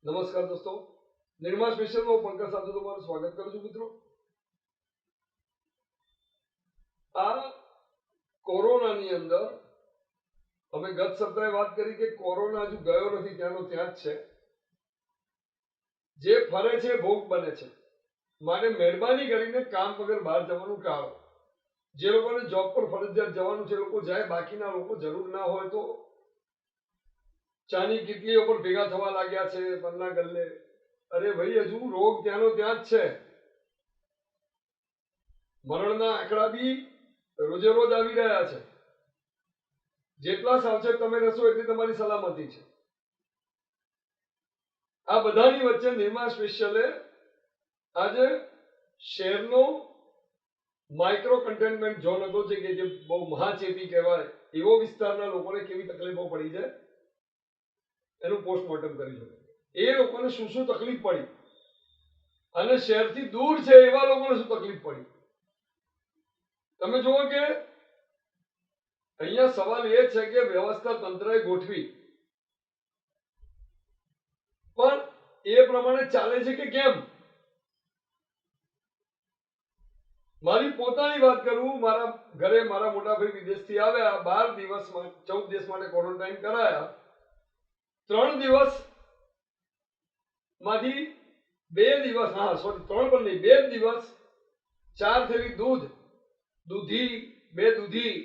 નમસ્કાર દોસ્તો, નિર્મા સ્પેશિયલમાં પંકજ સાથે તમારું સ્વાગત કરું છું. મિત્રો, આ કોરોનાની અંદર અમે ગત સપ્તાહે વાત કરી કે કોરોના હજુ ગયો નથી, ત્યાંનો ત્યાં જ છે. જે ફરે છે ભોગ બને છે. માટે મહેરબાની કરીને કામ વગર બહાર જવાનું ટાળો. જે લોકોને જોબ પર ફરજિયાત જવાનું છે લોકો જાય, બાકીના લોકો જરૂર ના હોય તો ચાની કીટલીઓ પર ભેગા થવા લાગ્યા છે પન્ના ગલ્લે. અરે ભાઈ, હજુ રોગ ત્યાંનો ત્યાં જ છે. મરણના આંકડા બી રોજે રોજ આવી રહ્યા છે. જેટલા સાવચેત તમે રહેશો એટલી તમારી સલામતી છે. આ બધાની વચ્ચે નિર્મા સ્પેશિયલે આજે શહેરનો માઇક્રો કન્ટેનમેન્ટ ઝોન હતો, જે કે જે બહુ મહાચેપી કહેવાય એવો વિસ્તારના લોકોને કેવી તકલીફો પડી છે એનું પોસ્ટમોર્ટમ કરીશું. એ લોકોને શું શું તકલીફ પડી અને શહેરથી દૂર છે એવા લોકોને શું તકલીફ પડી. તમે જુઓ કે અહીંયા સવાલ એ છે કે વ્યવસ્થા તંત્રએ ગોઠવી, પણ એ પ્રમાણે ચાલે છે કે કેમ? મારી પોતાની વાત કરું, મારા ઘરે મારા મોટા ભાઈ વિદેશથી આવ્યા, 12 દિવસમાં 14 દિવસ માટે ક્વોરન્ટાઇન કરાયા. 3 દિવસ માંથી 2 દિવસ, 3 પણ નહીં, 2 દિવસ 4 થેલી દૂધી 2 દૂધી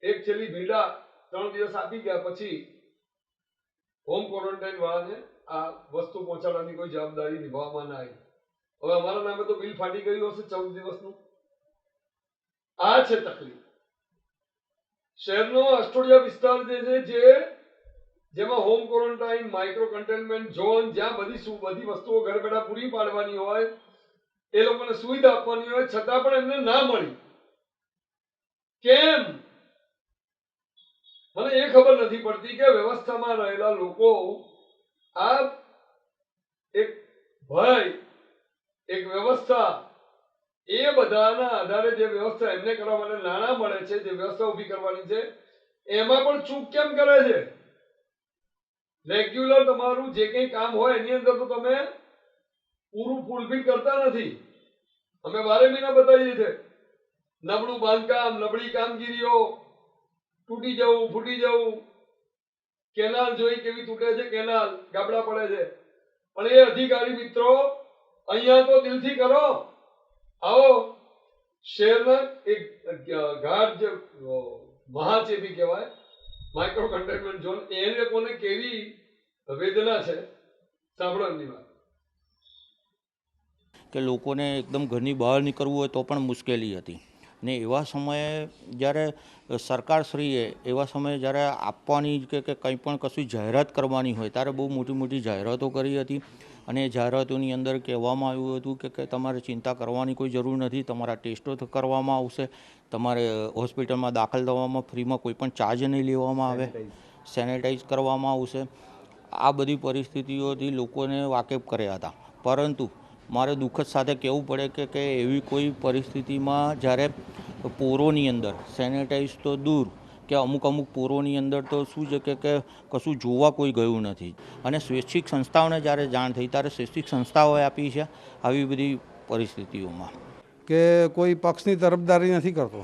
1 થેલી ભીંડા 3 દિવસ આપી ગયા. પછી હોમ ક્વોરન્ટાઇન વાળાને આ વસ્તુ પહોંચાડવાની કોઈ જવાબદારી નિભાવવામાં ના આવી. હવે અમારા નામે તો બિલ ફાટી ગયું હશે 14 દિવસનું. આ છે તકલીફ. શહેરનો અસ્ટોડિયા વિસ્તાર જે છે, જેમાં home quarantine, micro containment zone, જ્યાં બધી વસ્તુઓ ઘર બેઠા પૂરી પાડવાની હોય, એ લોકોને સુવિધા આપવાની હોય, છતાં પણ એમને ના મળી. કેમ? મને એ ખબર નથી પડતી કે વ્યવસ્થામાં રહેલા લોકો આ એક ભય, એક વ્યવસ્થા, એ બધાના આધારે જે વ્યવસ્થા એમને કરવા માટે નાણાં મળે છે, જે વ્યવસ્થા ઊભી કરવાની છે, એમાં પણ ચૂક કેમ કરે છે? રેગ્યુલર તમારું જે કંઈ કામ હોય એની અંદર તો તમે પૂરું ફૂલફિલ કરતા નથી. અમે 12 મહિના બતાવીએ છીએ. નબળું બાંધકામ, નબળી કામગીરીઓ, તૂટી જવું, ફૂટી જવું. કેનાલ જોઈ કેવી તૂટે છે, કેનાલ ગાબડા પડે છે. પણ એ અધિકારી મિત્રો, અહીંયા તો દિલથી કરો. આવો શહેરના એક ઘાટ જે મહાચેપી કહેવાય, માઇક્રો કન્ટેનમેન્ટ ઝોન, એ લોકોને કેવી વેદના છે, સાંભળો એમની વાત. કે લોકોને એકદમ ઘરની બહાર નીકળવું હોય તો પણ મુશ્કેલી હતી. ને એવા સમયે જ્યારે સરકારશ્રીએ એવા સમયે જ્યારે આપવાની કે કંઈ પણ કશું જાહેરાત કરવાની હોય ત્યારે બહુ મોટી મોટી જાહેરાતો કરી હતી. અને એ જાહેરાતોની અંદર કહેવામાં આવ્યું હતું કે તમારે ચિંતા કરવાની કોઈ જરૂર નથી, તમારા ટેસ્ટો કરવામાં આવશે, તમારે હોસ્પિટલમાં દાખલ થવામાં ફ્રીમાં કોઈ પણ ચાર્જ નહીં લેવામાં આવે, સેનેટાઈઝ કરવામાં આવશે. આ બધી પરિસ્થિતિઓથી લોકોને વાકેફ કર્યા હતા. પરંતુ મારે દુઃખદ સાથે કહેવું પડે કે એવી કોઈ પરિસ્થિતિમાં જ્યારે પોરોની અંદર સેનેટાઈઝ તો દૂર, કે અમુક પોરોની અંદર તો શું છે કે કશું જોવા કોઈ ગયું નથી. અને સ્વૈચ્છિક સંસ્થાઓને જ્યારે જાણ થઈ ત્યારે સ્વૈચ્છિક સંસ્થાઓએ આપી છે આવી બધી પરિસ્થિતિઓમાં. કે કોઈ પક્ષની તરફદારી નથી કરતો,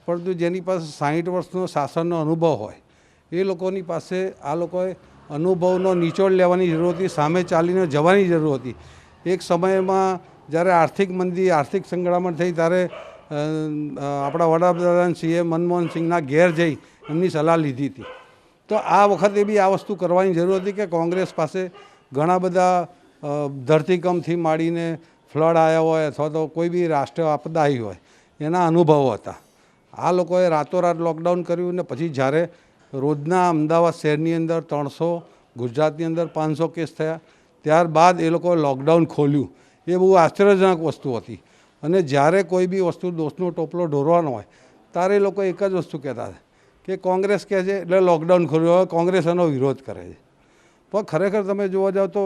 પરંતુ જેની પાસે 60 વર્ષનો શાસનનો અનુભવ હોય એ લોકોની પાસે આ લોકોએ અનુભવનો નિચોડ લેવાની જરૂર હતી, સામે ચાલીને જવાની જરૂર હતી. એક સમયમાં જ્યારે આર્થિક મંદી, આર્થિક સંકળામણ થઈ ત્યારે આપણા વડાપ્રધાન શ્રીએ મનમોહન સિંહના ઘેર જઈ એમની સલાહ લીધી હતી. તો આ વખતે બી આ વસ્તુ કરવાની જરૂર હતી કે કોંગ્રેસ પાસે ઘણા બધા ધરતીકંપથી માંડીને ફ્લડ આવ્યા હોય અથવા તો કોઈ બી રાષ્ટ્રીય આપદા આવી હોય એના અનુભવો હતા. આ લોકોએ રાતોરાત લોકડાઉન કર્યું ને પછી જ્યારે રોજના અમદાવાદ શહેરની અંદર 300, ગુજરાતની અંદર 500 કેસ થયા, ત્યારબાદ એ લોકોએ લોકડાઉન ખોલ્યું. એ બહુ આશ્ચર્યજનક વસ્તુ હતી. અને જ્યારે કોઈ બી વસ્તુ દોષનો ટોપલો ઢોરવાનો હોય ત્યારે એ લોકો એક જ વસ્તુ કહેતા હતા કે કોંગ્રેસ કહે છે એટલે લોકડાઉન ખોલ્યું, હવે કોંગ્રેસ એનો વિરોધ કરે છે. પણ ખરેખર તમે જોવા જાઓ તો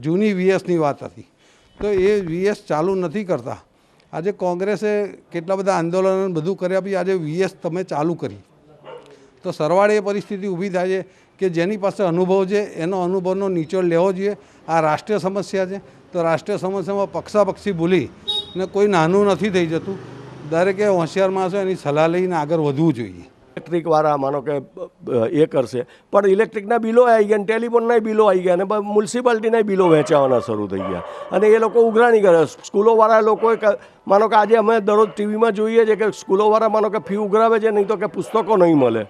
જૂની વીએસની વાત હતી. તો એ વીએસ ચાલુ નથી કરતા. આજે કોંગ્રેસે કેટલા બધા આંદોલન બધું કર્યા પછી આજે વીએસ તમે ચાલુ કરી, તો સરવાળે એ પરિસ્થિતિ ઊભી થાય છે કે જેની પાસે અનુભવ છે એનો અનુભવનો નિચોડ લેવો જોઈએ. આ રાષ્ટ્રીય સમસ્યા છે, તો રાષ્ટ્રીય સમસ્યામાં પક્ષાપક્ષી ભૂલી ને કોઈ નાનું નથી થઈ જતું. દરેકે હોશિયાર માણસો એની સલાહ લઈને આગળ વધવું જોઈએ. ઇલેક્ટ્રિકવાળા માનો કે એ કરશે, પણ ઇલેક્ટ્રિકના બિલો આવી ગયા, ટેલિફોનના બિલો આવી ગયા, અને મ્યુનિસિપાલિટીના બિલો વહેંચાવાના શરૂ થઈ ગયા, અને એ લોકો ઉઘરાણી કરે. સ્કૂલોવાળા લોકોએ માનો કે આજે અમે દરરોજ ટીવીમાં જોઈએ છીએ કે સ્કૂલોવાળા માનો કે ફી ઉઘરાવે છે, નહીં તો કે પુસ્તકો નહીં મળે.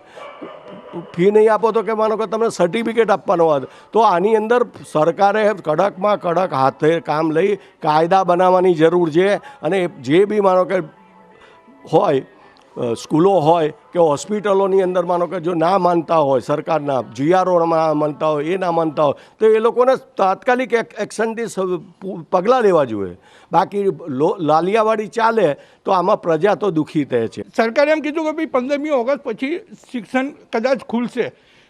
ફી નહીં આપો તો કે માનો કે તમને સર્ટિફિકેટ આપવાનો હોય. તો આની અંદર સરકારે કડકમાં કડક હાથે કામ લઈ કાયદા બનાવવાની જરૂર છે. અને જે બી માનો કે હોય સ્કૂલો હોય કે હોસ્પિટલોની અંદર માનો કે જો ના માનતા હોય, સરકારના જીઆરઓ ના માનતા હોય, એ ના માનતા હોય, તો એ લોકોને તાત્કાલિક એક્શનથી પગલાં લેવા જોઈએ. બાકી લાલિયાવાડી ચાલે તો આમાં પ્રજા તો દુઃખી થાય છે. સરકારે એમ કીધું કે ભાઈ 15મી ઓગસ્ટ પછી શિક્ષણ કદાચ ખુલશે,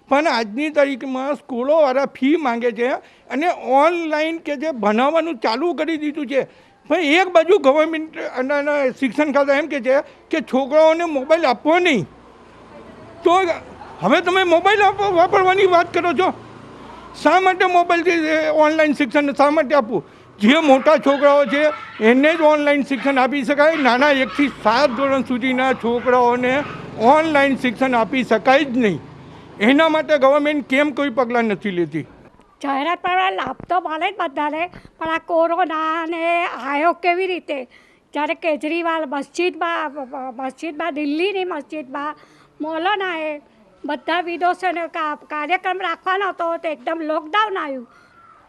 પણ આજની તારીખમાં સ્કૂલોવાળા ફી માંગે છે અને ઓનલાઈન કે જે ભણાવવાનું ચાલુ કરી દીધું છે. પણ એક બાજુ ગવર્મેન્ટ અને શિક્ષણ ખાતા એમ કહે છે કે છોકરાઓને મોબાઈલ આપવો નહીં. તો હવે તમે મોબાઈલ વાપરવાની વાત કરો છો. શા માટે મોબાઈલથી ઓનલાઈન શિક્ષણ શા માટે આપવું? જે મોટા છોકરાઓ છે એને જ ઓનલાઈન શિક્ષણ આપી શકાય. નાના 1 થી 7 ધોરણ સુધીના છોકરાઓને ઓનલાઈન શિક્ષણ આપી શકાય જ નહીં. એના માટે ગવર્મેન્ટ કેમ કોઈ પગલાં નથી લેતી? જાહેરાત પર લાભ તો મળે જ બધાને, પણ આ કોરોનાને આવ્યો કેવી રીતે? જ્યારે કેજરીવાલ મસ્જિદમાં દિલ્હીની મસ્જિદમાં મૌલાનાએ બધા વિદોષોને કાર્યક્રમ રાખવાનો હતો, તો એકદમ લોકડાઉન આવ્યું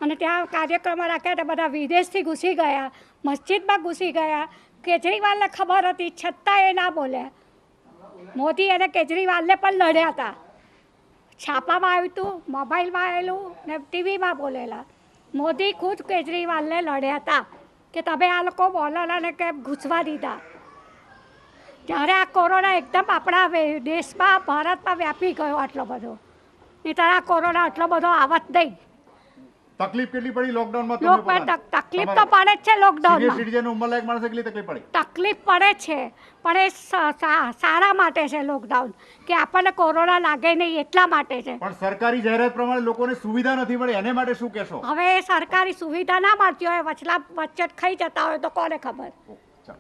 અને ત્યાં કાર્યક્રમ રાખ્યા તો બધા વિદેશથી ઘૂસી ગયા, મસ્જિદમાં ઘૂસી ગયા. કેજરીવાલને ખબર હતી છતાં એ ના બોલ્યા. મોદી અને કેજરીવાલને પણ લડ્યા હતા. છાપામાં આવ્યું હતું, મોબાઈલમાં આવેલું ને ટીવીમાં બોલેલા. મોદી ખુદ કેજરીવાલને લડ્યા હતા કે તમે આ લોકો મૌલાનાને કેમ ઘૂસવા દીધા. ત્યારે આ કોરોના એકદમ આપણા દેશમાં, ભારતમાં વ્યાપી ગયો આટલો બધો. નહીં આ કોરોના આટલો બધો આવત નહીં. તકલીફ કેટલી પડી લોકડાઉનમાં? તકલીફ તો પડે જ છે લોકડાઉનમાં. સિટીઝન ઉંમરલાયક માણસ કેટલી તકલીફ પડી? તકલીફ પડે છે, પણ એ સારા માટે છે લોકડાઉન, કે આપણને કોરોના લાગે નહીં એટલા માટે છે. પણ સરકારી જાહેરાત પ્રમાણે લોકોને સુવિધા નથી મળી, એને માટે શું કહેશો? હવે સરકારી સુવિધા ના મળતી હોય, વચ્ચે ખાઈ જતા હોય તો કોને ખબર?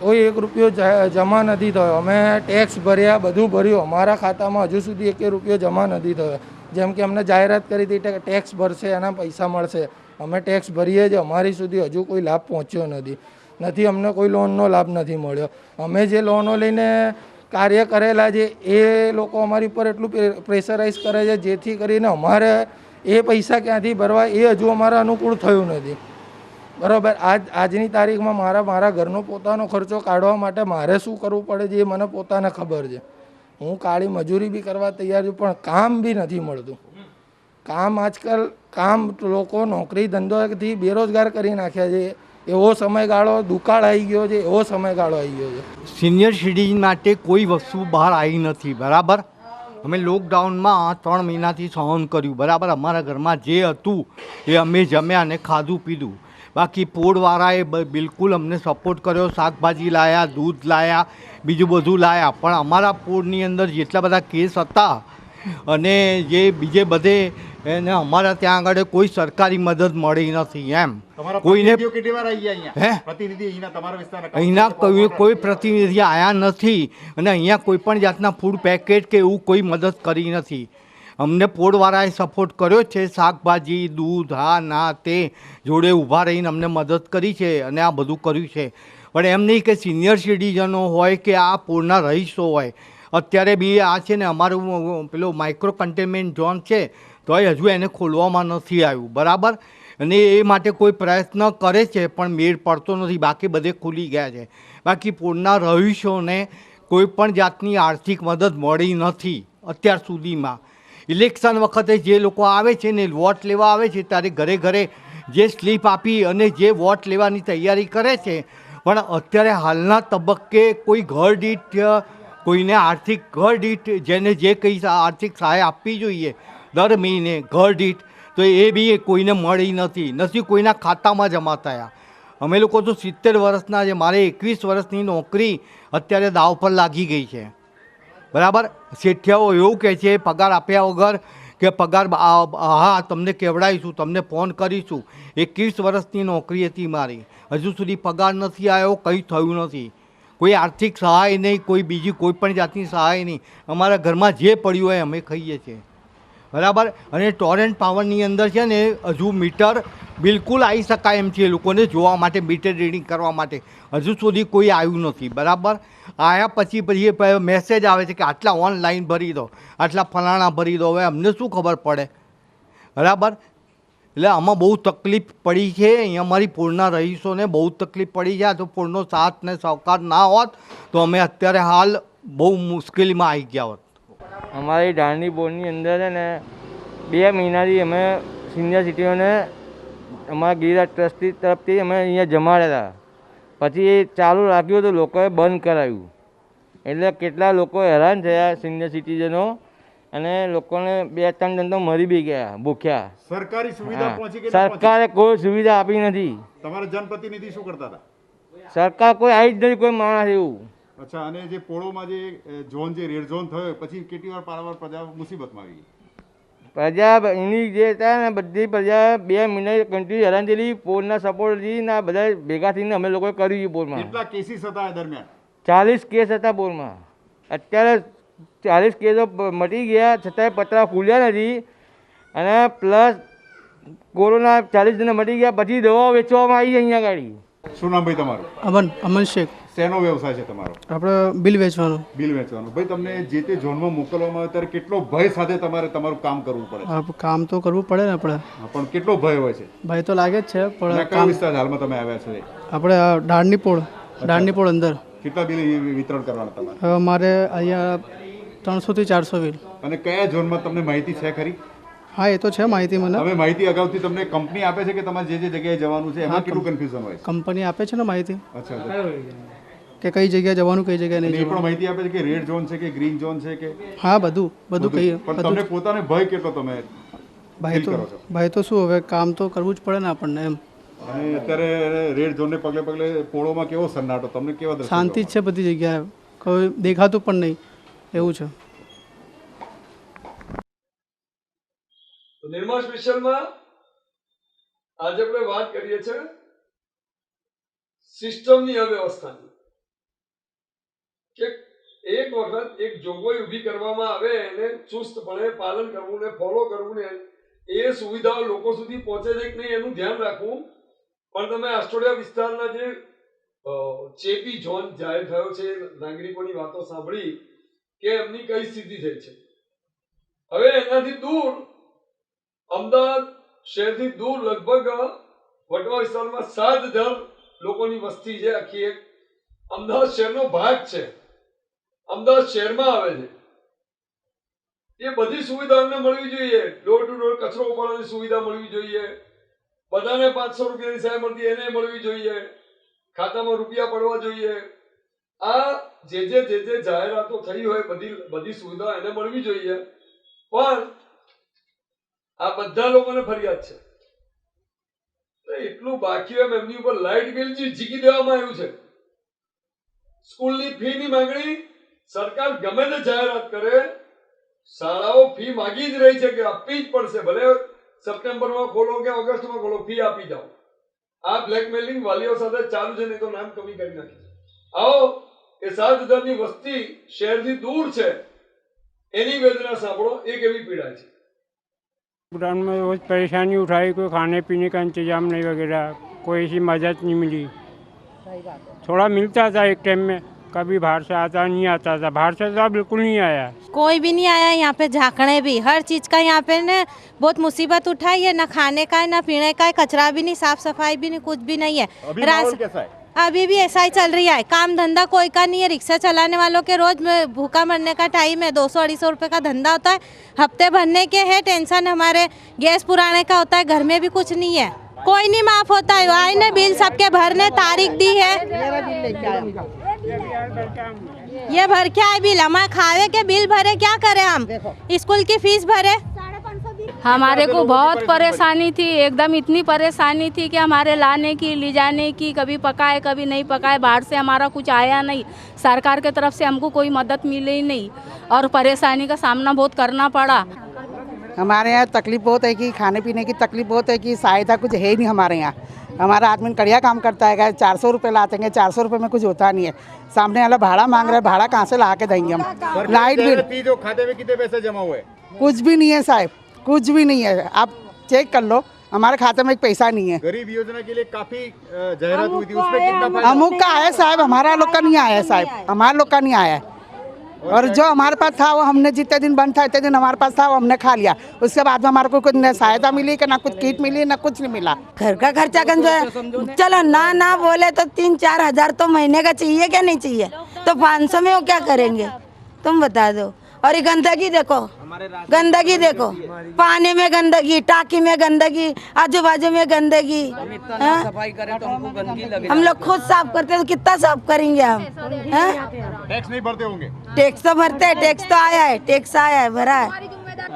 કોઈ 1 રૂપિયો જમા નથી થયો. અમે ટેક્સ ભર્યા, બધું ભર્યું, અમારા ખાતામાં હજુ સુધી 1 રૂપિયો જમા નથી થયો. જેમ કે અમને જાહેરાત કરી હતી કે ટેક્સ ભરશે એના પૈસા મળશે. અમે ટેક્સ ભરીએ છીએ, અમારી સુધી હજુ કોઈ લાભ પહોંચ્યો નથી. અમને કોઈ લોનનો લાભ નથી મળ્યો. અમે જે લોનો લઈને કાર્ય કરેલા છે એ લોકો અમારી ઉપર એટલું પ્રેશરાઇઝ કરે છે, જેથી કરીને અમારે એ પૈસા ક્યાંથી ભરવા એ હજુ અમારા અનુકૂળ થયું નથી. બરાબર. આજની તારીખમાં મારા ઘરનો પોતાનો ખર્ચો કાઢવા માટે મારે શું કરવું પડે છે એ મને પોતાને ખબર છે. હું કાળી મજૂરી બી કરવા તૈયાર છું, પણ કામ બી નથી મળતું. કામ લોકો નોકરી ધંધોથી બેરોજગાર કરી નાખ્યા છે. એવો સમયગાળો દુકાળ આવી ગયો છે, એવો સમયગાળો આવી ગયો છે. સિનિયર સિટીઝન માટે કોઈ વસ્તુ બહાર આવી નથી. બરાબર. અમે લોકડાઉનમાં 3 મહિનાથી સહન કર્યું. બરાબર. અમારા ઘરમાં જે હતું એ અમે જમ્યા અને ખાધું પીધું. બાકી પોળવાળાએ બિલકુલ અમને સપોર્ટ કર્યો. શાકભાજી લાયા, દૂધ લાયા, બીજું બધું લાયા. પણ અમારા પોળની અંદર જેટલા બધા કેસ હતા અને જે બીજે બધે એને અમારા ત્યાં આગળ કોઈ સરકારી મદદ મળી નથી. એમ કોઈને અહીંના કોઈ પ્રતિનિધિ આવ્યા નથી અને અહીંયા કોઈ પણ જાતના ફૂડ પેકેટ કે એવું કોઈ મદદ કરી નથી. અમને પોળવાળાએ સપોર્ટ કર્યો છે. શાકભાજી, દૂધ, હા ના તે જોડે ઊભા રહીને અમને મદદ કરી છે અને આ બધું કર્યું છે. પણ એમ નહીં કે સિનિયર સિટીઝનો હોય કે આ પોળના રહીશો હોય. અત્યારે બી આ છે ને અમારું પેલો માઇક્રો કન્ટેનમેન્ટ ઝોન છે, તોય હજુ એને ખોલવામાં નથી આવ્યું. બરાબર. અને એ માટે કોઈ પ્રયત્ન કરે છે પણ મેળ પડતો નથી. બાકી બધે ખુલી ગયા છે. બાકી પોળના રહીશોને કોઈ પણ જાતની આર્થિક મદદ મળી નથી અત્યાર સુધીમાં. ઇલેક્શન વખતે જે લોકો આવે છે ને વોટ લેવા આવે છે ત્યારે ઘરે ઘરે જે સ્લીપ આપી અને જે વોટ લેવાની તૈયારી કરે છે, પણ અત્યારે હાલના તબક્કે કોઈ ઘર દીઠ કોઈને આર્થિક ઘર દીઠ જેને જે કંઈ આર્થિક સહાય આપવી જોઈએ દર મહિને ઘર દીઠ, તો એ બી કોઈને મળી નથી કોઈના ખાતામાં જમા થયા. અમે લોકો તો 70 વર્ષના છે. મારે 21 વર્ષની નોકરી અત્યારે દાવ પર લાગી ગઈ છે. બરાબર. શેઠિયાઓ એવું કહે છે પગાર આપ્યા વગર કે પગાર હા તમને કેવડાવીશું, તમને ફોન કરીશું. 21 વર્ષની નોકરી હતી મારી, હજુ સુધી પગાર નથી આવ્યો, કંઈ થયું નથી. કોઈ આર્થિક સહાય નહીં, કોઈ બીજી કોઈ પણ જાતની સહાય નહીં. અમારા ઘરમાં જે પડ્યું હોય અમે ખાઈએ છીએ, બરાબર. અને ટોરેન્ટ પાવરની અંદર છે ને હજુ મીટર બિલકુલ આવી શકાય એમ છે એ લોકોને જોવા માટે, મીટર રીડિંગ કરવા માટે. હજુ સુધી કોઈ આવ્યું નથી, બરાબર. આવ્યા પછી મેસેજ આવે છે કે આટલા ઓનલાઈન ભરી દો, આટલા ફલાણા ભરી દો. હવે અમને શું ખબર પડે, બરાબર. એટલે આમાં બહુ તકલીફ પડી છે. અહીંયા અમારી પૂરના રહીશોને બહુ તકલીફ પડી છે. તો પૂરનો સાથ ને સહકાર ના હોત તો અમે અત્યારે હાલ બહુ મુશ્કેલીમાં આવી ગયા હોત. અમારી ઢાળની બોર્ડની અંદર છે ને 2 મહિનાથી અમે સિનિયર સિટીઝનોને અમારા ગિરિરાજ ટ્રસ્ટી તરફથી અમે અહીંયા જમાડ્યા હતા. પછી એ ચાલુ રાખ્યું તો લોકોએ બંધ કરાવ્યું, એટલે કેટલા લોકો હેરાન થયા સિનિયર સિટીઝનો, અને લોકોને 2-3 જણ તો મરી બી ગયા ભૂખ્યા. સરકારી સુવિધા પહોંચી ગઈ? સરકારે કોઈ સુવિધા આપી નથી. તમારા જનપ્રતિનિધિ શું કરતા હતા? સરકાર કોઈ આવી જ નથી, કોઈ માણસ એવું. અચ્છા, અને જે પોળોમાં જે ઝોન, જે રેડ ઝોન થયો પછી કેટલી વાર પારાવાર પ્રજા મુસીબતમાં આવી ગઈ? પ્રજા એની જે હતા ને બધી પ્રજા 2 મહિના કન્ટિન્યુ હેરાન થયેલી. પોળના સપોર્ટથી ના બધા ભેગા થઈને અમે લોકોએ કર્યું પોળમાં. કેટલા કેસીસ હતા એ દરમિયાન? 40 કેસ હતા પોળમાં. અત્યારે 40 કેસો મટી ગયા, છતાંય પતરા ખુલ્યા નથી. અને પ્લસ કોરોના 40 જણા મટી ગયા, પછી દવાઓ વેચવામાં આવી છે અહીંયા ગાડી. શું નામ ભાઈ તમારું? અમન શેખ. શેનો વ્યવસાય છે તમારો? આપણે બિલ વેચવાનું. બિલ વેચવાનું. ભાઈ, તમને જે તે ઝોનમાં મોકલવામાં આવે ત્યારે કેટલો ભય સાથે તમારે તમારું કામ કરવું પડે? કામ તો કરવું પડે ને આપણે. પણ કેટલો ભય હોય છે? ભય તો લાગે જ છે, પણ કયો વિસ્તાર હાલમાં તમે આવ્યા છો? આપણે ડાળની પોળ અંદર. કેટલા બિલ વિતરણ કરવાના તમારે? હવે અમારે અહીંયા 300 થી 400 બિલ. અને કયા ઝોનમાં તમને માહિતી છે ખરી? હા, એ તો છે માહિતી મને. હવે માહિતી અગાઉથી તમને કંપની આપે છે કે તમારે જે જગ્યાએ જવાનું છે એમાં કેટલું કન્ફ્યુઝન હોય છે? કંપની આપે છે ને માહિતી. અચ્છા, કે કઈ જગ્યાએ જવાનું, કઈ જગ્યાએ નહીં એ પણ જવાનું. માહિતી આપે છે કે રેડ ઝોન છે કે ગ્રીન ઝોન છે કે? હા, બધું કહીએ. પણ તમને પોતાને ભય કેટલો તમે ભાઈ તો શું, હવે કામ તો કરવું જ પડે ને આપણને એમ. અને અત્યારે રેડ ઝોનને પગલે પગલે પોળોમાં કેવો સન્નાટો, તમને કેવા દ્રશ્યો? શાંતિ જ છે બધી જગ્યાએ, કોઈ દેખાતું પણ નહીં એવું છે. નિર્મા સ્પેશિયલમાં આજે આપણે વાત કરીએ છીએ સિસ્ટમની અવ્યવસ્થાની, કે એક વખત એક જોગવાઈ ઊભી કરવામાં આવે એને ચુસ્તપણે પાલન કરવું ને ફોલો કરવું ને એ સુવિધાઓ લોકો સુધી પહોંચે છે કે નહીં એનું ધ્યાન રાખવું. પણ તમે આસ્ટોડિયા વિસ્તારના જે ચેપી ઝોન જાહેર થયો છે, નાગરિકોની વાતો સાંભળી કે એમની કઈ સ્થિતિ થઈ છે. હવે એનાથી દૂર અમદાવાદ શહેરથી દૂર લગભગ વટવા વિસ્તારમાં 7,000 લોકોની વસ્તી છે. આખી એક અમદાવાદ શહેરનો ભાગ છે, અમદાવાદ શહેરમાં આવે છે. એ બધી સુવિધા એમને મળવી જોઈએ. ડોર ટુ ડોર કચરો ઉપાડવાની સુવિધા મળવી જોઈએ. બધાને 500 રૂપિયાની સહાય મળતી એને મળવી જોઈએ. ખાતામાં રૂપિયા પડવા જોઈએ. આ જે જાહેરાતો થઈ હોય બધી સુવિધા એને મળવી જોઈએ. પણ આ બધા લોકોને ફરિયાદ છે. એટલું બાકી એમ એમની ઉપર લાઇટ બિલ ઝીકી દેવામાં આવ્યું છે. સ્કૂલની ફીની માંગણી સરકાર ગમે તે જાહેરાત કરે, શાળાઓ ફી માગી જ રહી છે કે આપવી જ પડશે, ભલે સપ્ટેમ્બરમાં ખોલો કે ઓગસ્ટમાં ખોલો, ફી આપી જાઓ. આ બ્લેકમેલિંગ વાલીઓ સાથે ચાલુ છે, નહીં તો નામ કમી કરી નાખી. આવો એ 7,000ની વસ્તી શહેરથી દૂર છે, એની વેદના સાંભળો. એ કેવી પીડા છે. लॉकडाउन में रोज़ परेशानी उठाई, कोई खाने पीने का इंतजाम नहीं वगैरह, कोई ऐसी मदद नहीं मिली. थोड़ा मिलता था एक टाइम में, कभी बाहर से आता नहीं आता था. बाहर से तो बिल्कुल नहीं आया, कोई भी नहीं आया यहाँ पे. झांकने भी हर चीज़ का यहाँ पे ने बहुत मुसीबत उठाई है. ना खाने का है ना पीने का है, कचरा भी नहीं, साफ सफाई भी नहीं, कुछ भी नहीं है. कैसा है? अभी भी ऐसा ही चल रहा है. काम धंधा कोई का नहीं है. रिक्शा चलाने वालों के रोज में भूखा मरने का टाइम है. 200-250 रुपये का धंधा होता है. हफ्ते भरने के है टेंशन. हमारे गैस पुराने का होता है, घर में भी कुछ नहीं है. कोई नहीं माफ होता है. आए ने बिल सबके भरने तारीख दी है, ये भर के आए बिल. हमारे खावे के बिल भरे, क्या करें हम? स्कूल की फीस भरे. हमारे को बहुत परेशानी थी, एकदम इतनी परेशानी थी कि हमारे लाने की ले जाने की, कभी पकाए कभी नहीं पकाए. बाहर से हमारा कुछ आया नहीं, सरकार की तरफ से हमको कोई मदद मिले ही नहीं और परेशानी का सामना बहुत करना पड़ा. हमारे यहाँ तकलीफ बहुत है कि खाने पीने की तकलीफ बहुत है कि सहायता कुछ है ही नहीं हमारे यहाँ। हमारा आदमी कड़िया काम करता है, 400 रुपये लाते हैं, 400 रुपये में कुछ होता नहीं है। सामने वाला भाड़ा मांग रहा है, भाड़ा कहाँ से ला के देंगे हम? लाइट बिल जो खाते में कितने पैसे जमा हुए? कुछ भी नहीं है साहब, कुछ भी नहीं है। आप चेक कर लो, हमारे खाते में एक पैसा नहीं है। गरीब योजना के लिए काफी जाहिरात हुई थी, उसमें कितना फायदा? अमुक का आया साहब, हमारा लोग का नहीं आया साहब, हमारे लोग का नहीं आया। और जो हमारे पास था वो हमने जितने दिन बंद था इतने दिन हमारे पास था वो हमने खा लिया। उसके बाद में हमारे को कुछ न सहायता मिली कि ना कुछ किट मिली ना कुछ नहीं मिला। घर का खर्चा जो है चलो ना बोले तो 3-4 हज़ार तो महीने का चाहिए क्या नहीं चाहिए? तो 500 में वो क्या करेंगे तुम बता दो। और ये गंदगी देखो, गंदगी देखो, पानी में गंदगी, टाकी में गंदगी, आजू बाजू में गंदगी। सफाई करें तो हमको गंदगी लगे। हम लोग खुद साफ करते हैं तो कितना साफ करेंगे हम? टैक्स नहीं भरते होंगे? टैक्स तो भरते हैं, टैक्स तो आया है, टैक्स आया है, भरा है।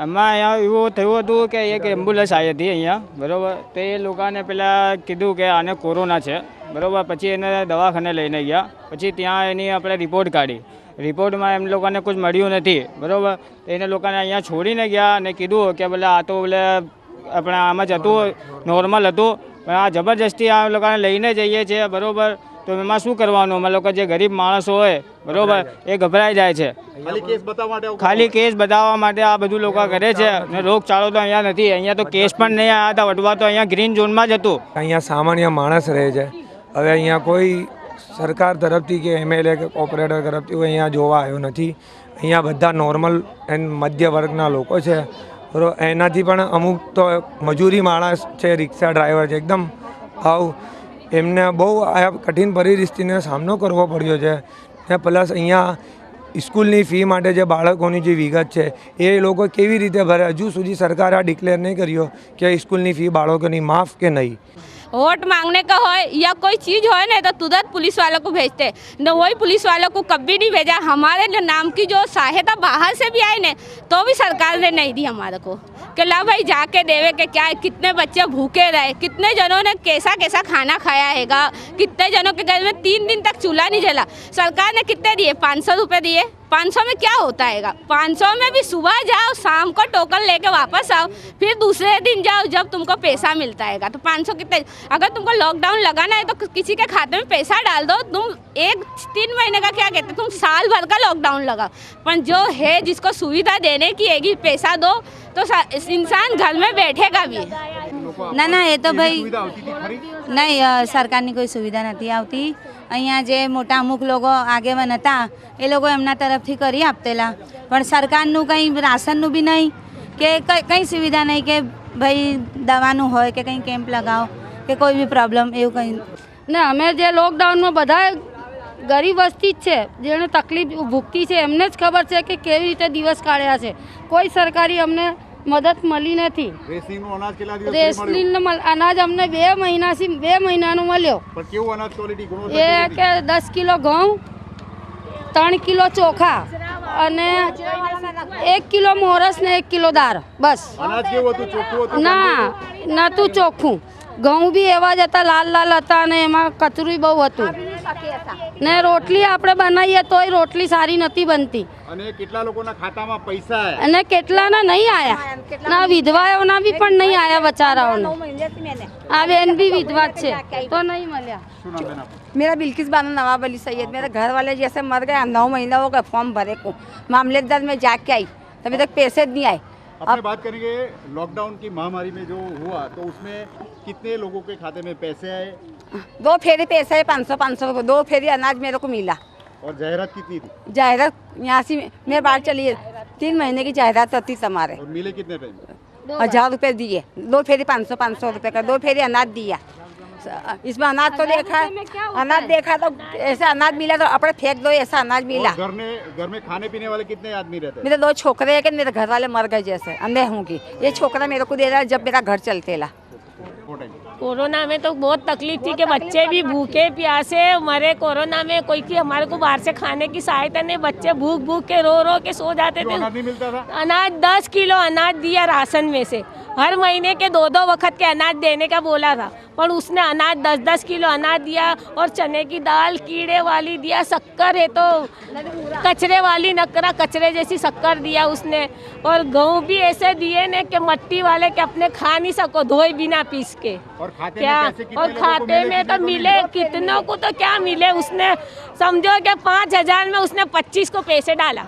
અમારે અહીંયા એવું થયું હતું કે એક એમ્બ્યુલન્સ આવી હતી અહીંયા, બરાબર? તો એ લોકોને પહેલાં કીધું કે આને કોરોના છે, બરાબર? પછી એને દવાખાને લઈને ગયા, પછી ત્યાં એની આપણે રિપોર્ટ કાઢી, રિપોર્ટમાં એમ લોકોને कुछ મળ્યું નથી, બરાબર? એને લોકોને અહીંયા છોડીને ગયા અને કીધું કે બોલે આ તો બોલે આપણે આમ જ હતું, નોર્મલ હતું, પણ આ જબરજસ્તી આ લોકોને લઈને જઈએ છીએ, બરાબર? તો એમાં શું કરવાનું? અમે લોકો જે ગરીબ માણસો હોય, બરાબર, એ ગભરાઈ જાય છે। ખાલી કેસ બતાવવા માટે આ બધું લોકો કરે છે ને રોગચાળો તો અહીંયા નથી। અહીંયા તો કેસ પણ નહીં આવ્યા હતા, વટવા તો અહીંયા ગ્રીન ઝોનમાં જ હતું। અહીંયા સામાન્ય માણસ રહે છે। હવે અહીંયા કોઈ સરકાર તરફથી કે એમએલએ કે કોર્પોરેટર તરફથી કોઈ અહીંયા જોવા આવ્યો નથી। અહીંયા બધા નોર્મલ એન્ડ મધ્ય વર્ગના લોકો છે, બરાબર? એનાથી પણ અમુક તો મજૂરી માણસ છે, રિક્ષા ડ્રાઈવર છે, એકદમ આવ એમને બહુ આ કઠિન પરિસ્થિતિનો સામનો કરવો પડ્યો છે। ને પ્લસ અહીંયા સ્કૂલની ફી માટે જે બાળકોની જે વિગત છે એ લોકો કેવી રીતે ભરે? હજુ સુધી સરકારે આ ડિક્લેર નહીં કર્યો કે સ્કૂલની ફી બાળકોની માફ કે नहीं। वोट मांगने का हो या कोई चीज़ हो ना तो तुरंत पुलिस वालों को भेजते, न वही पुलिस वालों को कभी नहीं भेजा। हमारे नाम की जो सहायता बाहर से भी आई ने तो भी सरकार ने नहीं दी हमारे को कि ला भाई जाके देवे के क्या, कितने बच्चे भूखे रहे, कितने जनों ने कैसा कैसा खाना खाया हैगा, कितने जनों के घर में 3 दिन तक चूल्हा नहीं जला। सरकार ने कितने दिए? 500 रुपये दिए। 500 में क्या होता है? 500 में भी सुबह जाओ, शाम को टोकन लेके वापस आओ, फिर दूसरे दिन जाओ जब तुमको पैसा मिलता है। तो 500 कितने? अगर तुमको लॉकडाउन लगाना है तो किसी के खाते में पैसा डाल दो। तुम 3 महीने का क्या कहते, तुम साल भर का लॉकडाउन लगाओ, पर जो है जिसको सुविधा देने की है पैसा दो तो इंसान घर में बैठेगा भी। ना ये तो भाई नहीं, सरकारनी कोई सुविधा नहीं આવતી। અહીંયા જે મોટા અમુક લોકો આગેવાન હતા એ લોકો એમના તરફથી કરી આપતેલા, પણ સરકારનું કંઈ રાશનનું બી નહીં કે કંઈ સુવિધા નહીં કે ભાઈ દવાનું હોય કે કંઈ કેમ્પ લગાવો કે કોઈ બી પ્રોબ્લેમ એવું કંઈ ને। અમે જે લોકડાઉનમાં બધા ગરીબ વસ્તી જ છે, જેને તકલીફ ભૂગતી છે એમને જ ખબર છે કે કેવી રીતે દિવસ કાઢ્યા છે। કોઈ સરકારી અમને મદદ મળી નથી। રેશનિંગનો અનાજ અમને 2 મહિનાનો મળ્યો। એ કે 10 કિલો ઘઉં, 3 કિલો ચોખા અને 1 કિલો મોરસ ને 1 કિલો દાળ, બસ। ના નહોતું ચોખ્ખું, ઘઉં બી એવા જ હતા, લાલ લાલ હતા અને એમાં કચરું બહુ હતું ને રોટલી આપણે બનાવીએ તોય રોટલી સારી નથી બનતી। અને કેટલા લોકોના ખાતામાં પૈસા આયા અને કેટલાના નહીં આયા, ના વિધવાઓના બી પણ નહીં આયા બચારાઓને। આ બેન બી વિધવા છે તો નહીં મળ્યા। मेरा बिल्किस बानो नवाब अली सैयद, मेरे घर वाले जैसे मर गए, 9 महीना हो गए फॉर्म भरे को, मामलेदार में जाके आई, अभी तक पैसे नहीं आए। अब बात करेंगे लॉकडाउन की महामारी में जो हुआ तो उसमें कितने लोगों के खाते में पैसे आए? 2 फेरी पैसे है, 500 रुपये, 2 फेरी अनाज मेरे को मिला। और जाहिरात कितनी थी? जाहिरात यहाँ से मेरे बाहर चली है, 3 महीने की जाहिरात थी हमारे। और मिले कितने पैसे? 1000 रुपये दिए, 2 फेरी 500 रुपये का, 2 फेरी अनाज दिया। इसमें अनाज तो देखा, अनाज देखा तो ऐसा अनाज मिला तो अपने फेंक दो, ऐसा अनाज मिला। घर में खाने पीने वाले कितने आदमी रहते हैं? मेरे 2 छोकरे है कि मेरे घर वाले मर गए जैसे अंधे होंगी। ये छोकरा मेरे को दे रहा है जब मेरा घर चलते ला। कोरोना में तो बहुत तकलीफ थी कि बच्चे भी भूखे प्यासे मरे कोरोना में। कोई की हमारे को बाहर से खाने की सहायता नहीं, बच्चे भूख भूख के रो के सो जाते थे। अनाज नहीं मिलता था? अनाज 10 किलो अनाज दिया राशन में से, हर महीने के 2-2 वक्त के अनाज देने का बोला था, पर उसने अनाज 10-10 किलो अनाज दिया और चने की दाल कीड़े वाली दिया, शक्कर है तो कचरे वाली नकरा कचरे जैसी शक्कर दिया उसने, और गेहूँ भी ऐसे दिए ने कि मट्टी वाले के अपने खा नहीं सको धोए बिना पीस के। और खाते क्या में पैसे कितने और लोगों को खाते में तो मिले कितनों को तो क्या मिले, उसने समझो कि 5,000 में उसने 25 को पैसे डाला।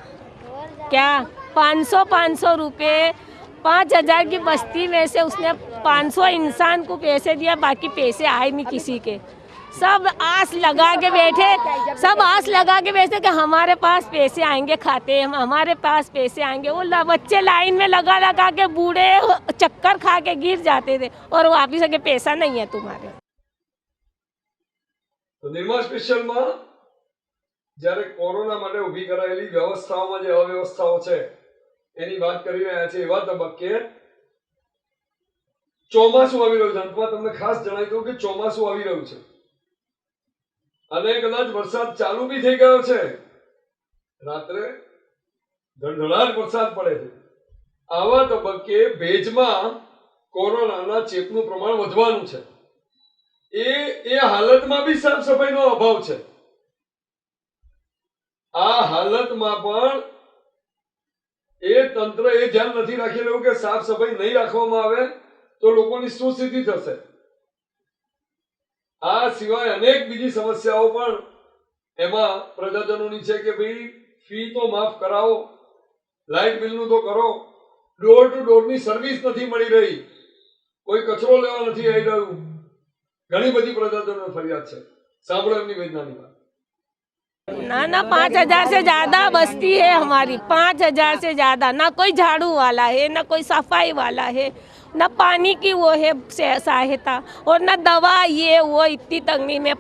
क्या 500 रुपये 5,000 की बस्ती में से उसने 500 इंसान को पैसे दिया, बाकी पैसे आए नहीं किसी के। सब आस लगा के बैठे, सब आस लगा के बैठे कि हमारे पास पैसे आएंगे खाते, हमारे पास पैसे आएंगे। वो बच्चे लाइन में लगा लगा के बूढ़े चक्कर खा के गिर जाते थे और वापिस आके पैसा नहीं है तुम्हारे। तो निर्मा स्पेशल में જ્યારે કોરોના માટે ઊભી કરાયેલી વ્યવસ્થાઓમાં જે અવ્યવસ્થાઓ છે એની વાત કરી રહ્યા છે, એવા તબક્કે ચોમાસું આવી રહ્યું છે। અંતમાં તમને ખાસ જણાવી દઉં કે ચોમાસું આવી રહ્યું છે અને કદાચ વરસાદ ચાલુ બી થઈ ગયો છે, રાત્રે ધડધડાટ વરસાદ પડે છે। આવા તબક્કે ભેજમાં કોરોનાના ચેપનું પ્રમાણ વધવાનું છે। એ હાલતમાં બી સાફ સફાઈનો અભાવ છે। આ હાલતમાં પણ એ તંત્ર એ ધ્યાન નથી રાખી રહ્યું કે સાફ સફાઈ નહીં રાખવામાં આવે તો લોકોની શું સ્થિતિ થશે। આ સિવાય અનેક બીજી સમસ્યાઓ પણ એમાં પ્રજાજનોની છે કે ભાઈ ફી તો માફ કરાવો, લાઇટ બિલનું તો કરો, ડોર ટુ ડોરની સર્વિસ નથી મળી રહી, કોઈ કચરો લેવા નથી આવી રહ્યું, ઘણી બધી પ્રજાજનોની ફરિયાદ છે। સાંભળો એમની વેદનાની વાત। ना 5,000 से ज्यादा बस्ती है हमारी, 5,000 से ज्यादा। ना कोई झाड़ू वाला है, ना कोई सफाई वाला है, ना पानी की वो है सहायता, और ना दवा ये वो। इतनी तंगी में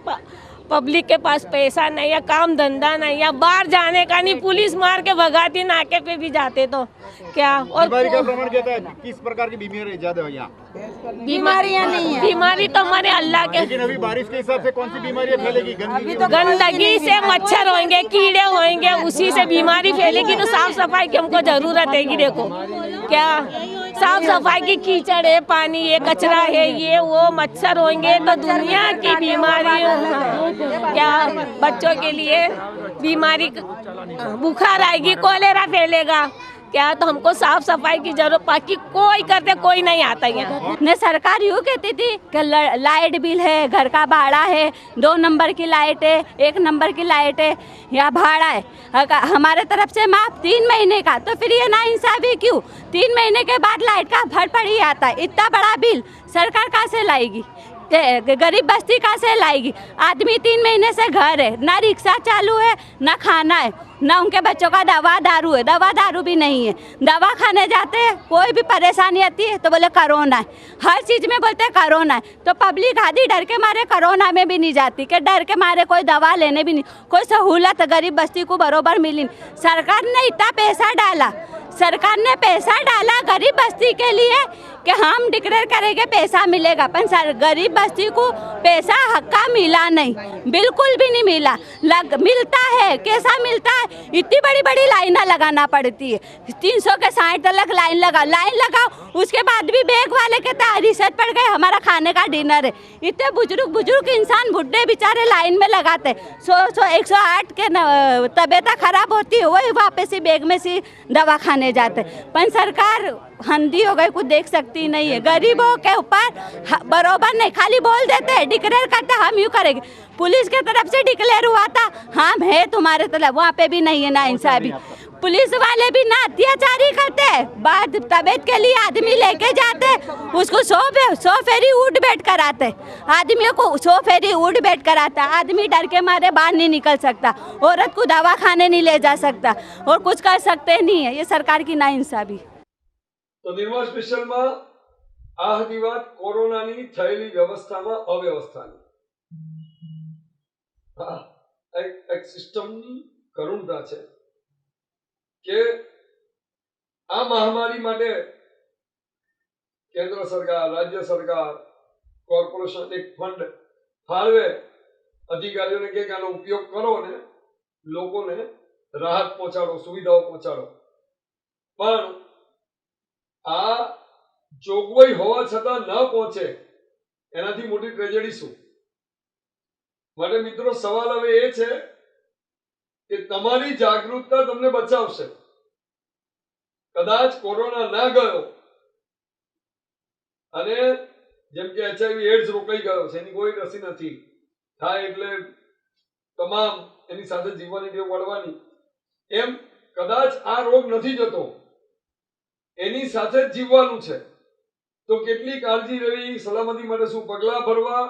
पब्लिक के पास पैसा नहीं है, काम धंधा नहीं है, बाहर जाने का नहीं, पुलिस मार के भगाती, नाके पे भी जाते तो क्या। और बीमारी का प्रमाण कहता है किस प्रकार की बीमारी ज्यादा है यहाँ? बीमारियां नहीं है, बीमारी तो हमारे अल्लाह के। लेकिन अभी बारिश के हिसाब से कौन सी बीमारियां फैलेगी? गंदगी से मच्छर होंगे, कीड़े होंगे, उसी से बीमारी फैलेगी। तो साफ सफाई की हमको जरूरत है कि देखो क्या साफ सफाई की, कीचड़ है, पानी है, कचरा है, ये वो मच्छर होंगे तो दुनिया की बीमारी। क्या बच्चों के लिए बीमारी, बुखार आएगी, कोलेरा फैलेगा। क्या तो हमको साफ सफाई की जरूरत, बाकी कोई करते कोई नहीं आता यहाँ। ने सरकार यूँ कहती थी कि लाइट बिल है, घर का भाड़ा है, 2 नंबर की लाइट है, 1 नंबर की लाइट है, या भाड़ा है हमारे तरफ से माफ 3 महीने का। तो फिर ये नाइंसाफी क्यों? 3 महीने के बाद लाइट का फट ही आता है। इतना बड़ा बिल सरकार कहाँ से लाएगी? गरीब बस्ती कहाँ से लाएगी? आदमी 3 महीने से घर है, ना रिक्शा चालू है, ना खाना है, ना उनके बच्चों का दवा दारू है, दवा दारू भी नहीं है। दवा खाने जाते हैं, कोई भी परेशानी आती है तो बोले कोरोना है, हर चीज़ में बोलते हैं कोरोना है। तो पब्लिक आधी डर के मारे कोरोना में भी नहीं जाती, कि डर के मारे कोई दवा लेने भी नहीं, कोई सहूलत गरीब बस्ती को बरोबर मिली। सरकार ने इतना पैसा डाला, सरकार ने पैसा डाला गरीब बस्ती के लिए कि हम डिक्लेयर करेंगे पैसा मिलेगा, पर गरीब बस्ती को पैसा हक्का मिला नहीं, बिल्कुल भी नहीं मिला। मिलता है, कैसा मिलता है? इतनी बड़ी बड़ी लाइनें लगाना पड़ती है, 300 के 60 तक लाइन लगाओ, उसके बाद भी बैग वाले कहते हैं रिसेट पड़ गए, हमारा खाने का डिनर है। इतने बुजुर्ग इंसान बुढ़े बेचारे लाइन में लगाते, 108 के तबीयत खराब होती है, वही वापस ही बैग में से दवा खाने जाते। पर सरकार हंदी हो गई, कुछ देख सकती नहीं है। गरीबों के ऊपर बरोबर नहीं, खाली बोल देते हैं, डिक्लेयर करते हम यूँ करेंगे। पुलिस के तरफ से डिक्लेयर हुआ था, हम है तुम्हारे तरफ, वहाँ पे भी नहीं है ना इंसाफी। पुलिस वाले भी ना अत्याचारी करते, बाद तबीयत के लिए आदमी लेके जाते, उसको 100 फेरी उठ बैठ कराते, आदमियों को 100 फेरी उठ बैठ कराता। आदमी डर के मारे बाहर नहीं निकल सकता, औरत को दवा खाने नहीं ले जा सकता, और कुछ कर सकते नहीं है। ये सरकार की नाइंसाफी। तो निर्मा स्पेशल में आ હતી વાત કોરોનાની થયેલી વ્યવસ્થામાં અવ્યવસ્થાની। એક સિસ્ટમની કરુણતા છે કે આ મહામારી માટે કેન્દ્ર સરકાર, રાજ્ય સરકાર, કોર્પોરેશન એક ફંડ ફાળવે, અધિકારીઓને કે આનો ઉપયોગ કરો ને લોકોને રાહત પહોંચાડો, સુવિધાઓ પહોંચાડો, પણ આ જોગવાઈ હોવા છતાં ન પહોંચે એનાથી મોટી ટ્રેજેડી શું? માટે મિત્રો સવાલ હવે એ છે કે તમારી જાગૃતતા તમને બચાવશે. કદાચ કોરોના ના ગયો અને જેમ કે HIV એડ્સ રોકાઈ ગયો છે, એની કોઈ રસી નથી, થાય એટલે તમામ એની સાથે જીવવાની ટેવ વળવાની, એમ કદાચ આ રોગ નથી જતો, એની સાથે જ જીવવાનું છે. તો કેટલી કાળજી લેવી, સલામતી માટે શું પગલાં ભરવા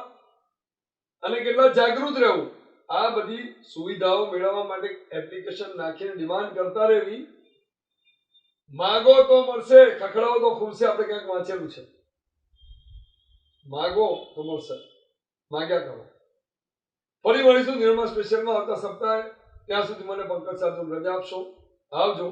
અને કેટલા જાગૃત રહેવું, આ બધી સુવિધાઓ મેળવવા માટે એપ્લિકેશન નાખીને ડિમાન્ડ કરતા રહેવી. માગો તો મળશે, ખખડાવો તો ખુલશે, આપણે ક્યાંક વાંચેલું છે. માગો તો મળશે, માગ્યા કરો. ફરી મળીશું નિર્મા સ્પેશિયલમાં આવતા સપ્તાહે. ત્યાં સુધી મને પંકજ સાધુ રજા આપશો. આવજો.